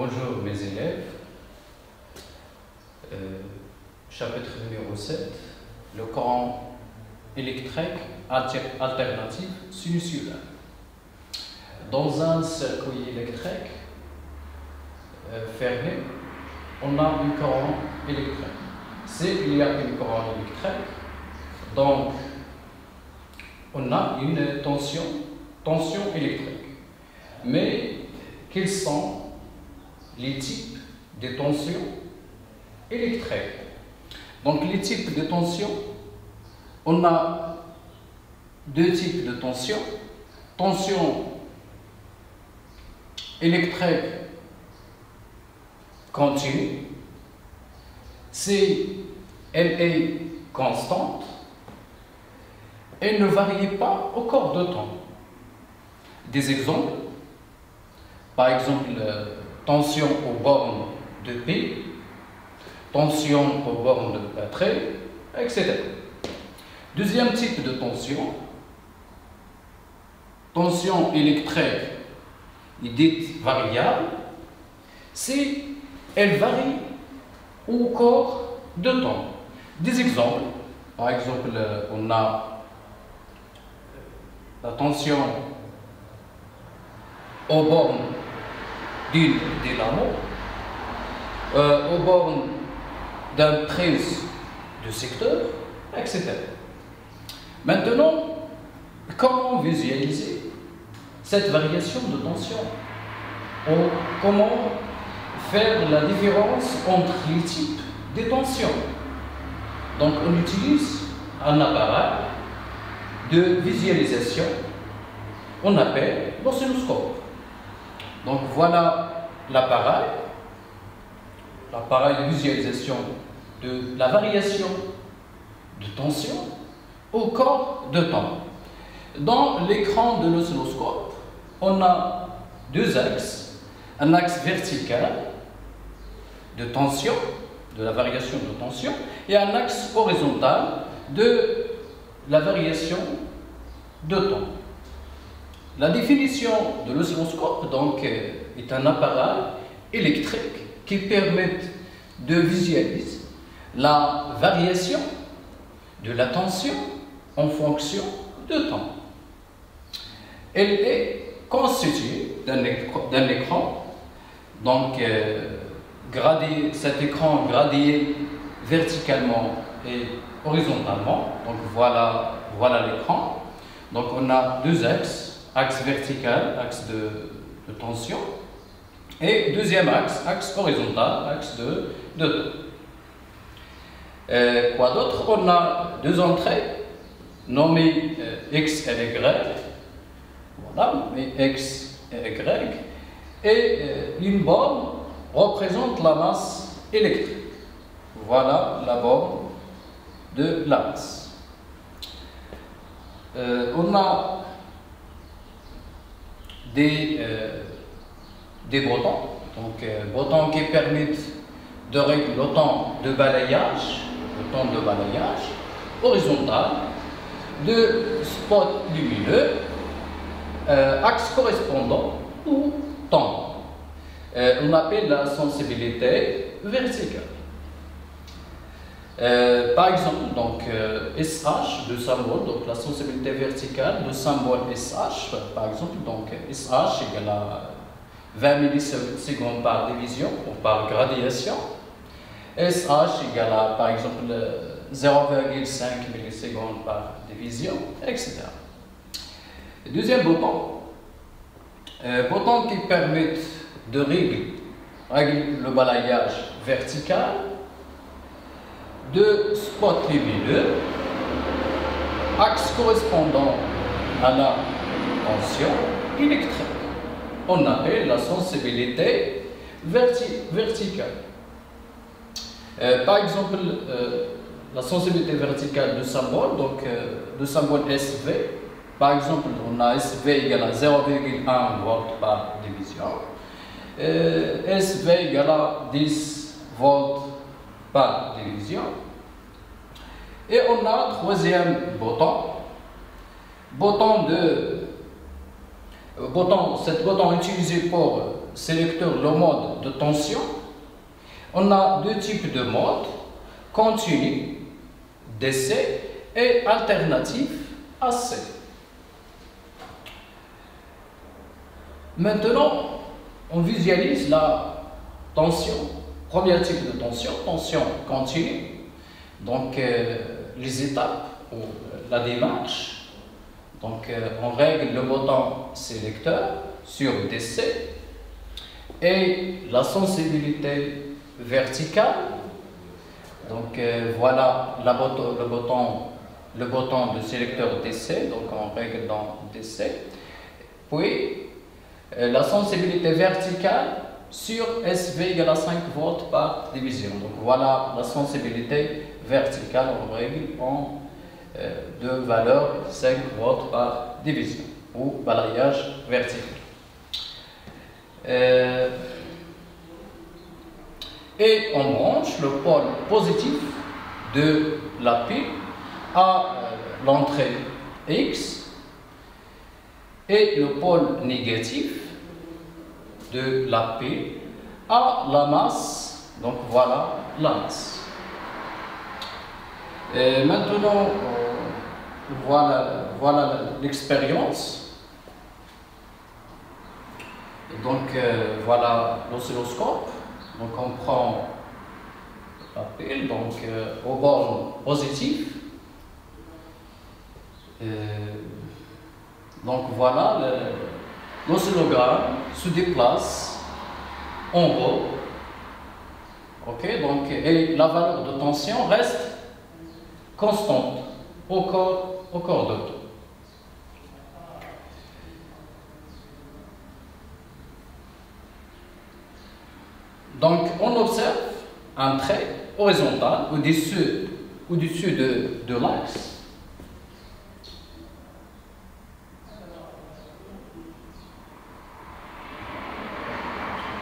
Bonjour mes élèves, chapitre numéro 7, le courant électrique alternatif sinusulaire. Dans un circuit électrique fermé, on a un courant électrique. S'il y a un courant électrique, donc on a une tension électrique. Mais quels sont les types de tensions électriques? Donc les types de tensions, on a deux types de tensions. Tension électrique continue, si elle est constante, elle ne varie pas au cours de temps. Des exemples, par exemple, tension aux bornes de P, tension aux bornes de batterie, etc. Deuxième type de tension électrique est dite variable, si elle varie au cours de temps. Des exemples, par exemple, on a la tension aux bornes d'une dynamo, aux bornes d'un prise de secteur, etc. Maintenant, comment visualiser cette variation de tension? Comment faire la différence entre les types de tensions? Donc, on utilise un appareil de visualisation, on appelle l'oscilloscope. Donc voilà l'appareil de visualisation de la variation de tension au cours de temps. Dans l'écran de l'oscilloscope, on a deux axes, un axe vertical de tension, de la variation de tension, et un axe horizontal de la variation de temps. La définition de l'oscilloscope donc est un appareil électrique qui permet de visualiser la variation de la tension en fonction de temps. Elle est constituée d'un écran, donc cet écran gradé verticalement et horizontalement. Donc voilà l'écran. Donc on a deux axes, axe vertical, axe de tension, et deuxième axe horizontal, axe de temps. Quoi d'autre? On a deux entrées nommées X et Y. Voilà, nommées X et Y. Et une borne représente la masse électrique. Voilà la borne de la masse. On a des boutons, boutons qui permettent de régler le temps de balayage, horizontal, de spot lumineux, axe correspondant ou temps. On appelle la sensibilité verticale. Par exemple, donc SH, le symbole, donc la sensibilité verticale, le symbole SH, par exemple, donc SH égale à 20 millisecondes par division ou par gradation. SH égale à, par exemple, 0,5 millisecondes par division, etc. Deuxième bouton qui permet de régler le balayage vertical, de spot lumineux, axe correspondant à la tension électrique. On appelle la sensibilité verticale. Par exemple, la sensibilité verticale de symbole, donc le symbole SV, par exemple, on a SV égale à 0,1 volts par division, SV égale à 10 volts par division. Et on a troisième bouton, cet bouton utilisé pour sélecteur le mode de tension, on a deux types de modes, continu, DC, et alternatif, AC. Maintenant, on visualise la tension, premier type de tension, tension continue. Donc, les étapes ou la démarche. Donc, on règle le bouton sélecteur sur DC et la sensibilité verticale. Donc, voilà le bouton de sélecteur DC. Donc, on règle dans DC. Puis, la sensibilité verticale sur SV égale à 5 volts par division. Donc, voilà la sensibilité verticale, on règle en de valeur 5 volts par division ou balayage vertical. Et on branche le pôle positif de la pile à l'entrée X et le pôle négatif de la pile à la masse. Donc voilà la masse. Et maintenant, voilà l'expérience. Donc voilà l'oscilloscope. Donc on prend la pile donc, au borne positif. Donc voilà, l'oscillogramme se déplace en haut. Ok, donc, et la valeur de tension reste constante au corps de temps. Donc, on observe un trait horizontal au-dessus de l'axe.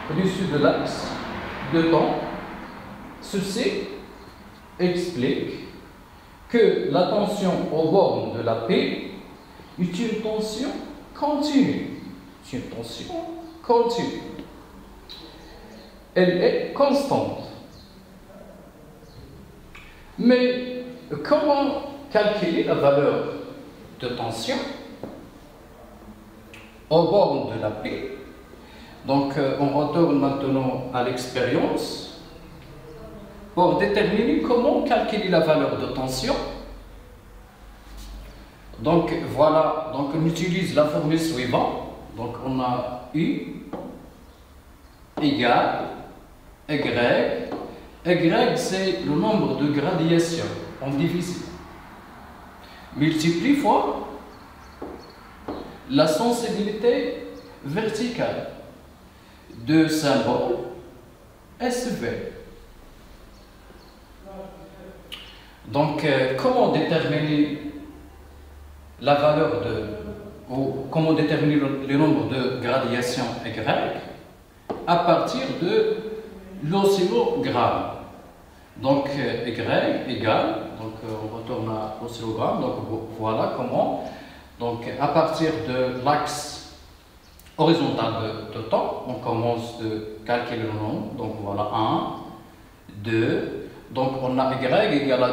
Au-dessus de l'axe de temps. Ceci explique que la tension aux bornes de la pile est une tension continue. C'est une tension continue. Elle est constante. Mais comment calculer la valeur de tension aux bornes de la pile? Donc, on retourne maintenant à l'expérience pour déterminer comment calculer la valeur de tension. Donc, voilà, donc on utilise la formule suivante. Donc, on a U égale Y. Y, c'est le nombre de gradations en division. Multiplie fois la sensibilité verticale de symbole SV. Donc, comment déterminer la valeur ou comment déterminer le nombre de gradations Y à partir de l'oscillogramme. Donc, Y égale, donc on retourne à l'oscillogramme, donc voilà comment. Donc, à partir de l'axe horizontal de temps, on commence de calculer le nombre. Donc, voilà 1, 2. Donc, on a Y égale à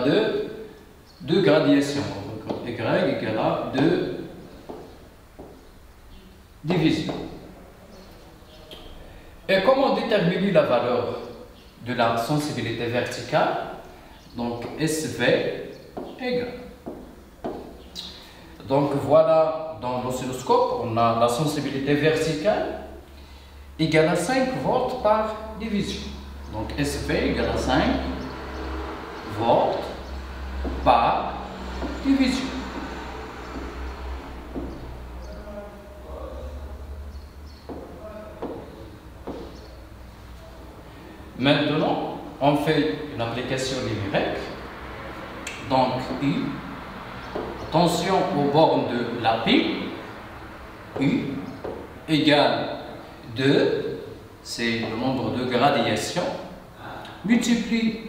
2 gradations. Donc, Y égale à 2 divisions. Et comment déterminer la valeur de la sensibilité verticale? Donc, SV égale. Donc, voilà, dans l'oscilloscope, on a la sensibilité verticale égale à 5 volts par division. Donc, SV égale à 5 volts par division. Maintenant, on fait une application numérique. Donc, U, tension aux bornes de la pile, U égale 2, c'est le nombre de gradations, multiplie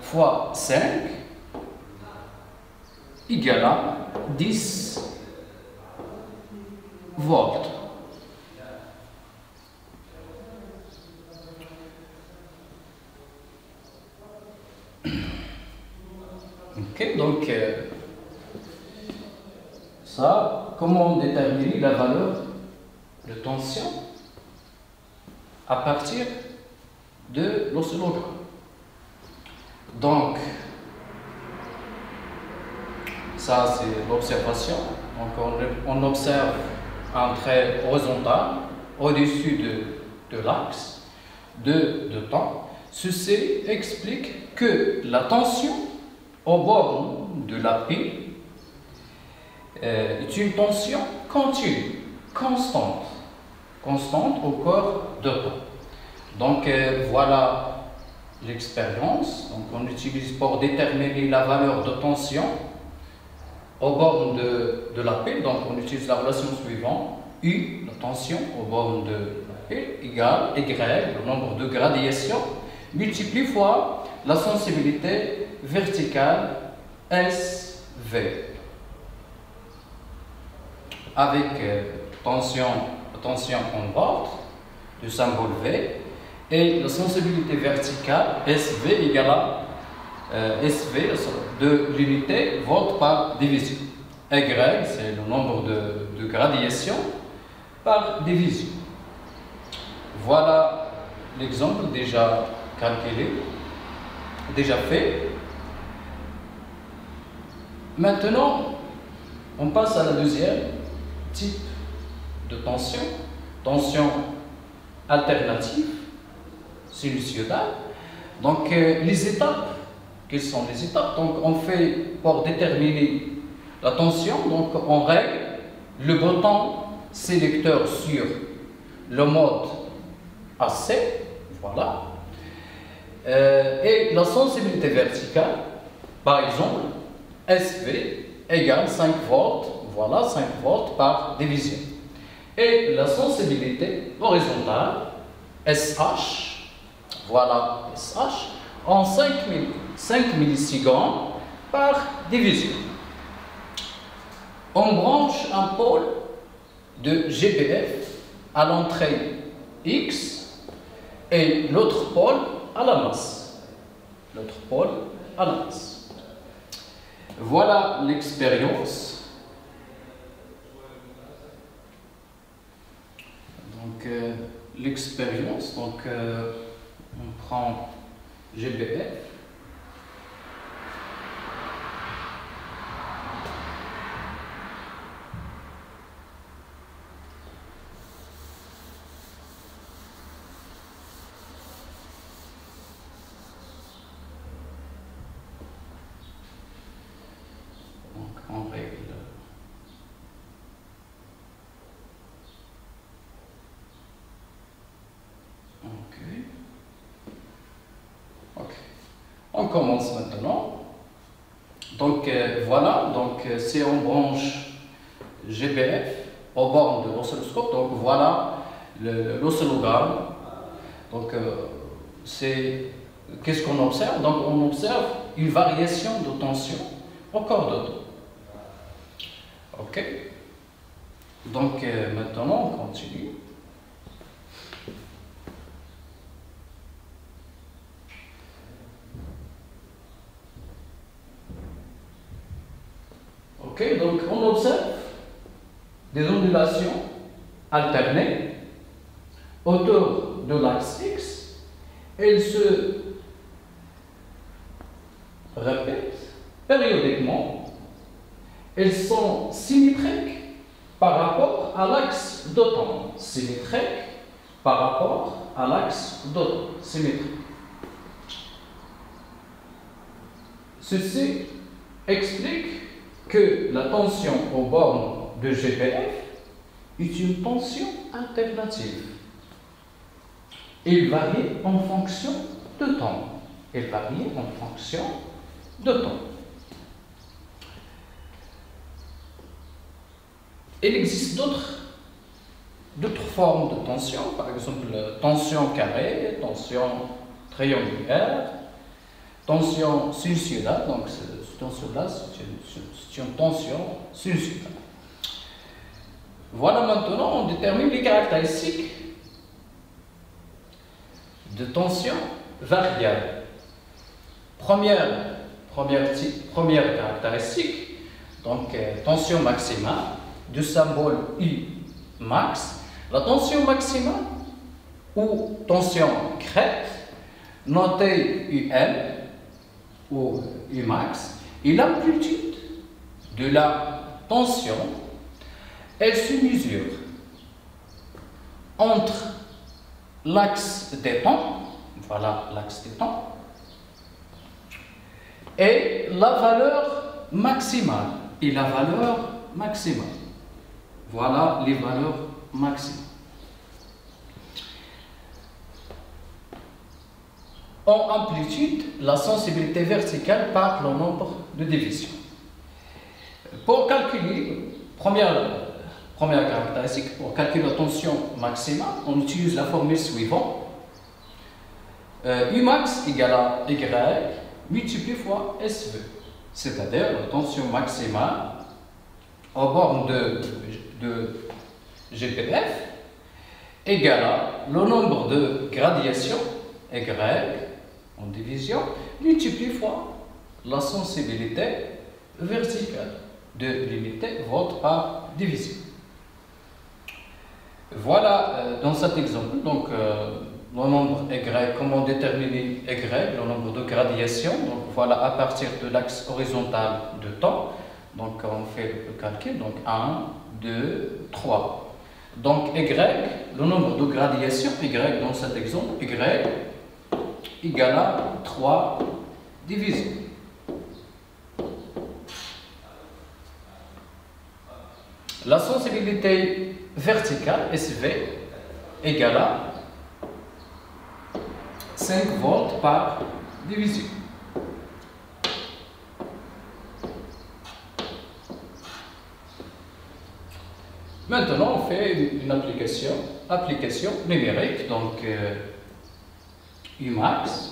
fois 5 égale à 10 volts. Ok, donc ça, comment déterminer la valeur de tension à partir de l'oscillogramme. Donc, ça c'est l'observation. Donc on observe un trait horizontal au-dessus de l'axe de temps. Ceci explique que la tension au bord de la pile est une tension continue, constante au cours de temps. Donc voilà l'expérience. Donc on utilise pour déterminer la valeur de tension au bord de la pile. Donc on utilise la relation suivante. U, la tension au bord de la pile, égale Y, le nombre de gradations, multiplié fois la sensibilité verticale SV. Avec tension en volts, du symbole V, et la sensibilité verticale SV égale à SV de l'unité volt par division. Y, c'est le nombre de gradations par division. Voilà l'exemple déjà calculé, déjà fait. Maintenant, on passe à la deuxième type de tension, tension alternative, sinusoïdale. Donc, les étapes, quelles sont les étapes? Donc, on fait pour déterminer la tension, donc on règle le bouton sélecteur sur le mode AC, voilà, et la sensibilité verticale, par exemple, SV égale 5 volts, voilà, 5 volts par division. Et la sensibilité horizontale, SH, voilà, SH, en 5 millisecondes par division. On branche un pôle de GPF à l'entrée X et l'autre pôle à la masse. L'autre pôle à la masse. Voilà l'expérience. Donc, l'expérience, donc on prend GBF. On règle. Ok. On commence maintenant. Donc voilà, donc si on branche GBF au bord de l'oscilloscope, donc voilà l'oscillogramme. Donc c'est qu'est-ce qu'on observe? Donc on observe une variation de tension au corps de temps. Ok. Donc maintenant on continue. Ok, donc on observe des ondulations alternées autour de l'axe X. Elles se répètent périodiquement. Elles sont symétriques par rapport à l'axe de temps. Symétriques par rapport à l'axe de temps. Symétrique. Ceci explique que la tension aux bornes de GPF est une tension alternative. Elle varie en fonction de temps. Elle varie en fonction de temps. Il existe d'autres formes de tension, par exemple tension carrée, tension triangulaire, tension sinusoïdale. Donc cette tension-là, c'est une tension sinusoïdale. Voilà, maintenant on détermine les caractéristiques de tension variable. première caractéristique, donc tension maximale du symbole U max. La tension maximale ou tension crête, notée UM ou U max, et l'amplitude de la tension, elle se mesure entre l'axe des temps, voilà l'axe des temps, et la valeur maximale. Et la valeur maximale. Voilà les valeurs maximales. En amplitude, la sensibilité verticale par le nombre de divisions. Pour calculer, première caractéristique, pour calculer la tension maximale, on utilise la formule suivante. Umax égale à Y multiplié fois SV, c'est-à-dire la tension maximale aux bornes de GPF égale à le nombre de gradations Y en division multiplié fois la sensibilité verticale de l'unité volt par division. Voilà dans cet exemple, donc le nombre Y, comment déterminer Y, le nombre de gradations. Donc voilà à partir de l'axe horizontal de temps. Donc on fait le calcul, donc 1, 2, 3. Donc Y, le nombre de gradations, Y dans cet exemple, Y égale à 3 divisions. La sensibilité verticale, SV, égale à 5 volts par division. Maintenant, on fait une application numérique, donc Umax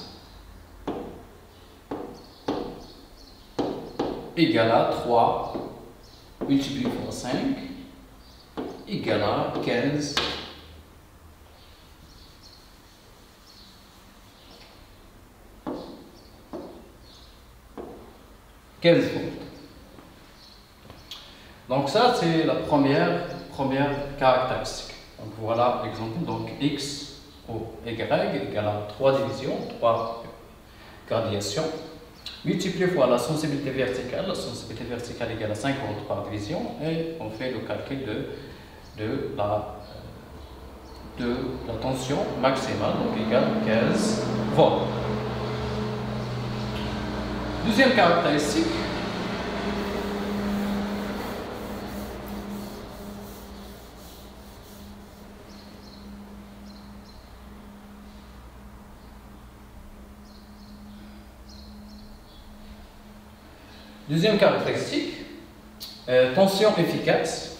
égale à 3 multiplié par 5 égale à 15 volts. Donc ça, c'est la première caractéristique. Donc voilà l'exemple. Donc X ou Y égale à 3 divisions, 3 gradations, multiplié fois la sensibilité verticale. La sensibilité verticale égale à 5 volts par division. Et on fait le calcul de la tension maximale, donc égale 15 volts. Deuxième caractéristique, tension efficace.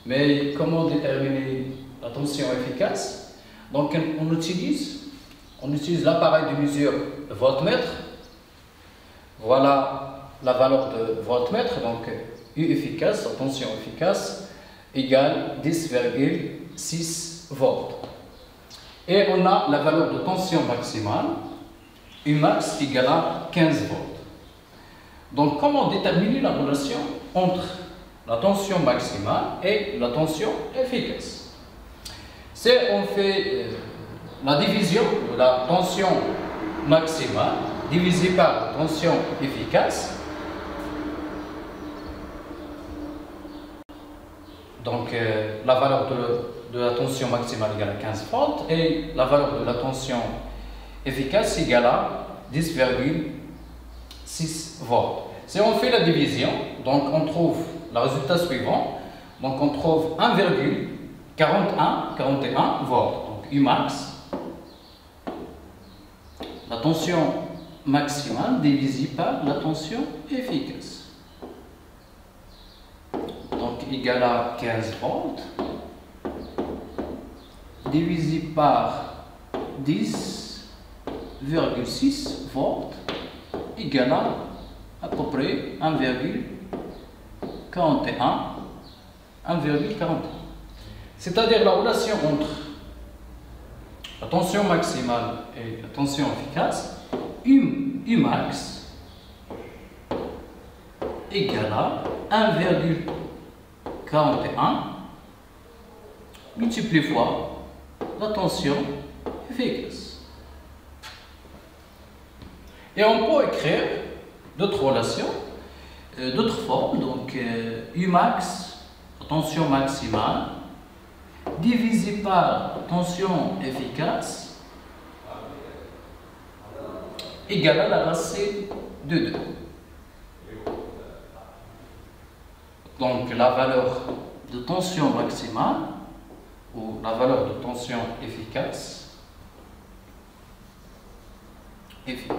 Mais comment déterminer la tension efficace? Donc on utilise l'appareil de mesure de voltmètre. Voilà la valeur de voltmètre, donc U efficace, la tension efficace, égale 10,6 volts. Et on a la valeur de tension maximale, Umax égale à 15 volts. Donc comment déterminer la relation entre la tension maximale et la tension efficace? C'est on fait la division de la tension maximale divisé par la tension efficace. Donc la valeur de la tension maximale égale à 15 volts et la valeur de la tension efficace égale à 10,6 volts. Si on fait la division, donc on trouve le résultat suivant. Donc on trouve 1,41 volts. Donc Umax, la tension maximale divisée par la tension efficace. Donc égale à 15 volts divisé par 10,6 volts égale à peu près 1,41. C'est-à-dire la relation entre la tension maximale et la tension efficace, U Umax égale à 1,41 multiplié fois la tension efficace. Et on peut écrire d'autres relations, d'autres formes. Donc Umax, tension maximale, divisé par tension efficace, égale à la racine de 2. Donc la valeur de tension maximale ou la valeur de tension efficace égale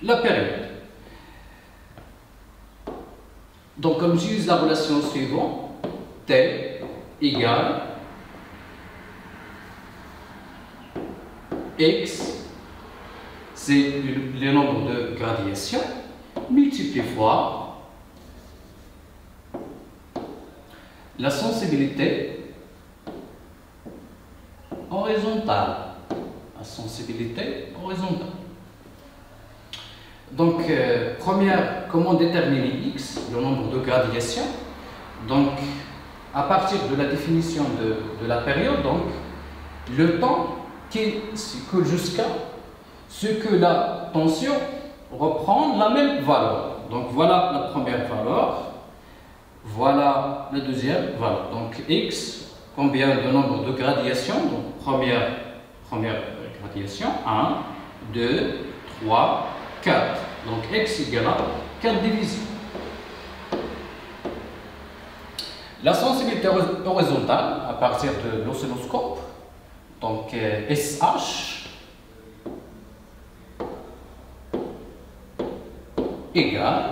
la période. Donc, comme j'utilise la relation suivante, T égale X, c'est le nombre de gradations, multiplié fois la sensibilité horizontale. La sensibilité horizontale. Donc, comment déterminer X, le nombre de gradations? Donc, à partir de la définition de la période, donc, le temps qui s'écoule jusqu'à ce que la tension reprend la même valeur. Donc, voilà la première valeur, voilà la deuxième valeur. Donc, X, combien de nombre de gradations? Donc, première gradation, 1, 2, 3, 4. Donc X égale à 4 divisions. La sensibilité horizontale à partir de l'oscilloscope, donc SH égale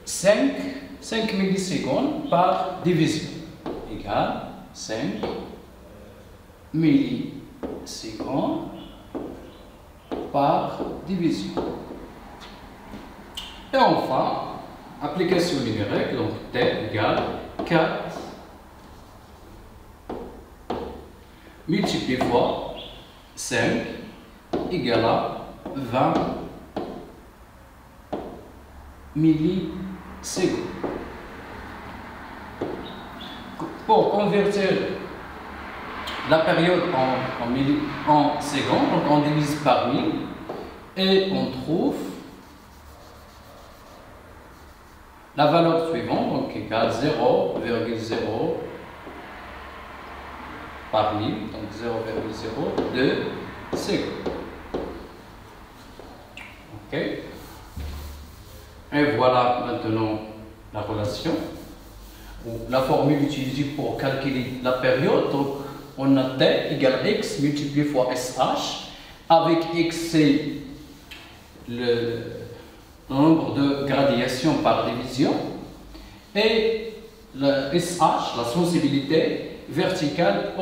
5 millisecondes par division. Égale 5 millisecondes par division. Et enfin, application numérique, donc T égale 4 multiplié fois 5 égale à 20 millisecondes. Pour convertir la période en secondes, donc on divise par 1000 et on trouve la valeur suivante, donc égale 0,0 par 1000, donc 0,02 secondes. Ok. Et voilà maintenant la relation, ou la formule utilisée pour calculer la période. Donc, on a T égale X multiplié fois SH, avec X c'est le nombre de gradations par division, et le SH, la sensibilité, verticale,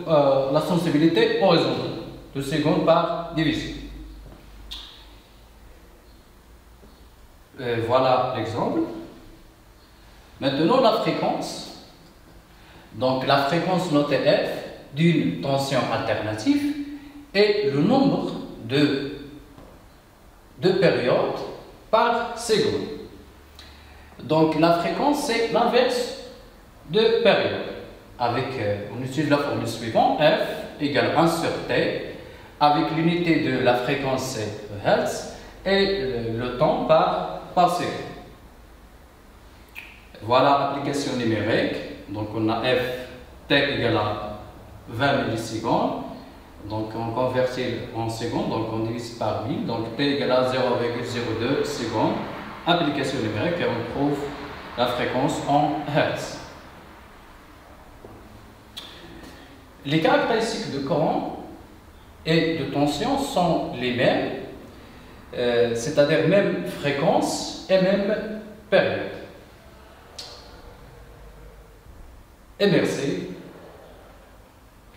la sensibilité horizontale, 2 secondes par division. Voilà l'exemple. Maintenant, la fréquence. Donc, la fréquence notée F d'une tension alternative est le nombre de périodes par seconde. Donc, la fréquence, c'est l'inverse de période. On utilise la formule suivante, F égale 1 sur T, avec l'unité de la fréquence, c'est Hertz, et le temps par seconde. Voilà l'application numérique. Donc, on a F, T égale à 20 millisecondes. Donc, on convertit en secondes, donc on divise par 1000. Donc, T égale à 0,02 secondes. Application numérique, et on trouve la fréquence en Hertz. Les caractéristiques de courant et de tension sont les mêmes, c'est-à-dire même fréquence et même période. Et merci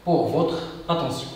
pour votre attention.